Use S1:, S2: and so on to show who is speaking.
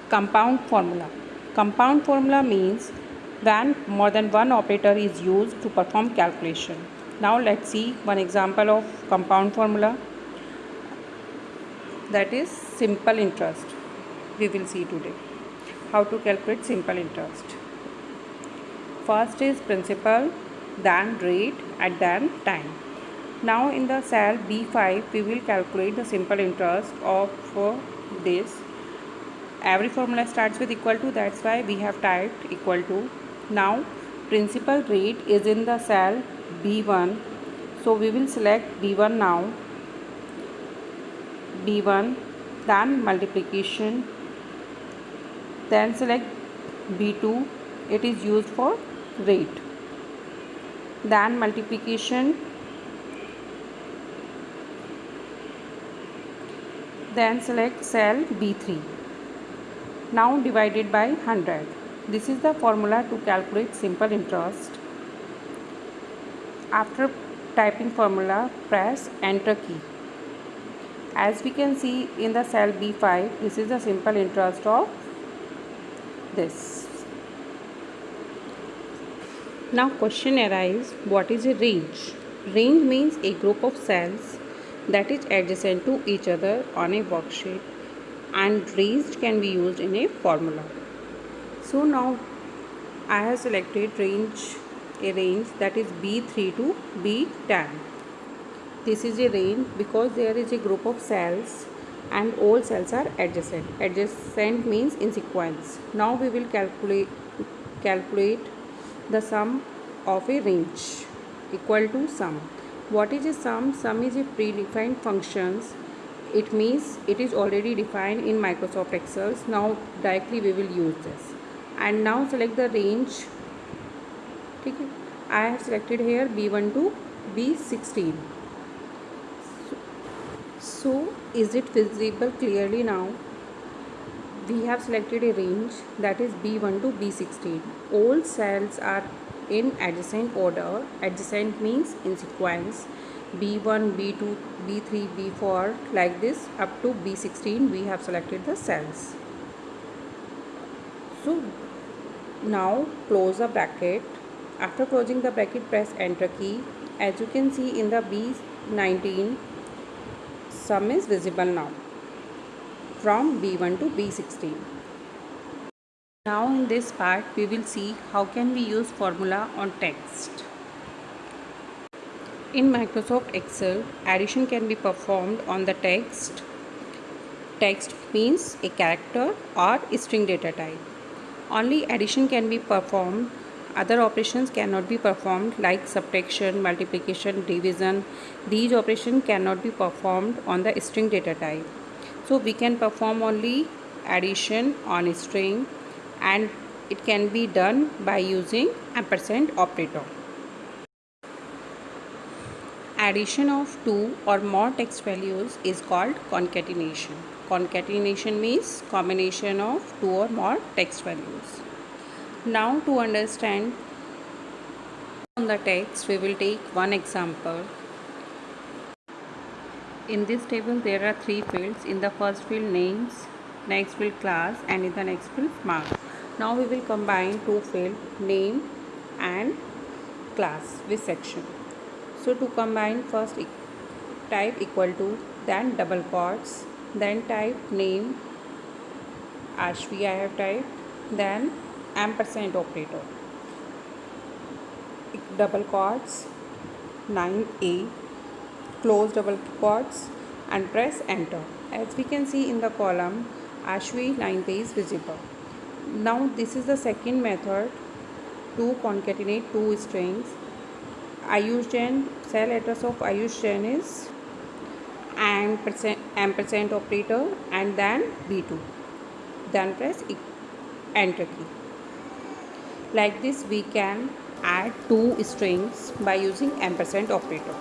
S1: Compound formula. Compound formula means when more than one operator is used to perform calculation. Now let's see one example of compound formula, that is simple interest. We will see today how to calculate simple interest. First is principal, then rate, and then time. Now in the cell B5 we will calculate the simple interest of this. Every formula starts with equal to, that's why we have typed equal to. Now principal rate is in the cell B1, so we will select B1 now. B1, then multiplication, then select B2, it is used for rate, then multiplication, then select cell B3. Now divided by 100. This is the formula to calculate simple interest. After typing formula, press enter key. As we can see in the cell B5, this is the simple interest of this. Now question arises, what is a range? Range means a group of cells that is adjacent to each other on a worksheet, and range can be used in a formula. So now I have selected a range that is B3 to B10. This is a range because there is a group of cells and all cells are adjacent. Adjacent means in sequence. Now we will calculate the sum of a range equal to sum. What is a sum? Sum is a predefined functions. It means it is already defined in Microsoft Excel. Now directly we will use this. And now select the range. Okay. I have selected here B1 to B16. So is it visible clearly now? We have selected a range that is B1 to B16. All cells are in adjacent order. Adjacent means in sequence. B1, B2, B3, B4, like this up to B16 we have selected the cells. So now close the bracket. After closing the bracket, press enter key. As you can see in the B19, sum is visible now from B1 to B16. Now in this part we will see how can we use formula on text. In Microsoft Excel, addition can be performed on the text. Text means a character or string data type. Only addition can be performed. Other operations cannot be performed like subtraction, multiplication, division. These operations cannot be performed on the string data type. So we can perform only addition on a string, and it can be done by using ampersand operator. Addition of two or more text values is called concatenation. Concatenation means combination of two or more text values. Now to understand on the text, we will take one example. In this table there are three fields. In the first field names, next field class, and in the next field marks. Now we will combine two fields, name and class, with section. So to combine, first type equal to, then double quotes, then type name, Ashvi I have typed, then ampersand operator, double quotes, 9A, close double quotes, and press enter. As we can see in the column, Ashvi 9A is visible. Now this is the second method to concatenate two strings. Ayush Jain, cell address of Ayush Jain is ampersand operator and then B2. Then press enter key. Like this we can add two strings by using ampersand operator.